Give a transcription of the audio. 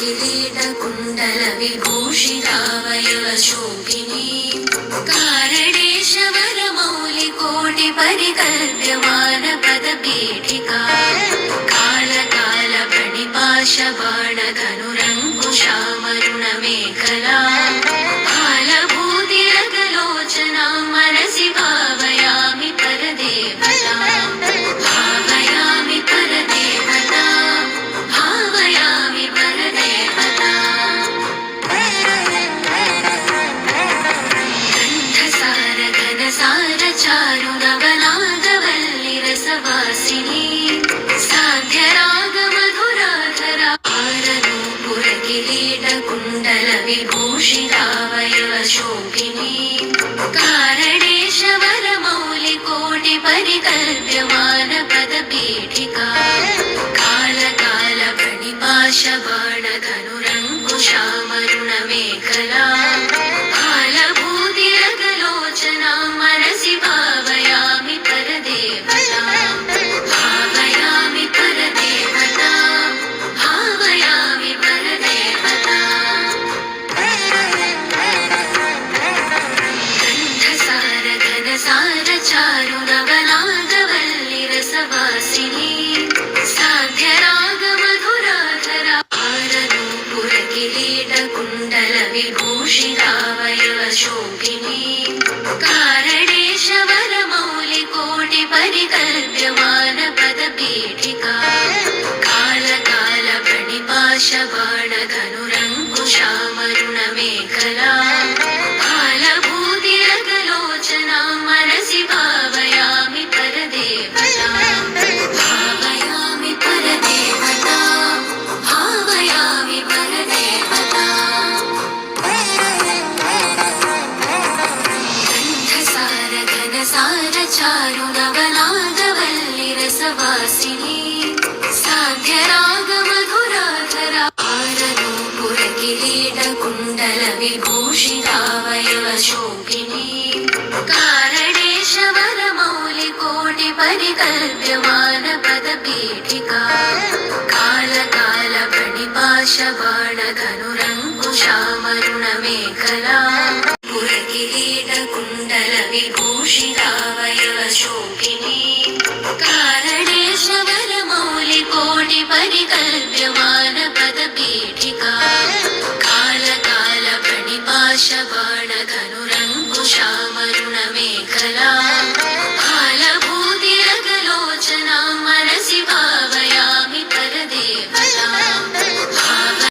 किरीटकुण्डलविभूषितावयवशोभिनी कारणेशवरमौलिकोटिपरिकल्प्यमानपदपीठिका कालकालपणिपाशबाणधनुरङ्कुशामरुणमेखला कालभूतिरगलोचनां मनसि भावयामि परदेवताम् भावयामि परदेवताम् भावयामि परदेवताम् गन्धसारघनसारचारुनवनागवल्लिरसवासिनी साध्यरागमधुराधरा आरनूपुरकिरीटकुण्डलविभूषितावयवशोभिनी कारणेशवरमौलिकोटिपरिकल्प्यमानपदपीठिका कालकालपणिपाशबाणधनुरङ्कुशामरुणमेखला कालभूतिरगलोचनां मनसि भावयामि परदेवताम् भावयामि परदेवताम् भावयामि परदेवताम् गन्धसारघनसारचारुनवनागवल्लिरसवासिनी साध्यरागमधुराधरा आरनूपुरकिरीटकुण्डलविभूषितावयवशोभिनी कारणेशवरमौलिकोटिपरिकल्प्यमानपदपीठिका कालकालपणिपाशबाणधनुरङ्कुशामरुणमेखला कालभूतिरगलोचनां मनसि भावयामि परदेवताम् भावयामि परदेवताम् भावयामि परदेवताम् गन्धसारघनसारचारुनवनागवल्लिरसवासिनी साध्यरागमधुराधरा आरनूपुरकिरीटकुण्डलविभूषितावयवशोभिनी कारणेशवरमौलिकोटिपरिकल्प्यमानपदपीठिका कालकालपणिपाशबाणधनुरङ्कुशामरुणमेखला पुरकिरीटकुण्डलविभूषितावयवशोभिनी कारणेशवरमौलिकोटिपरिकल्प्यमानपदपीठिका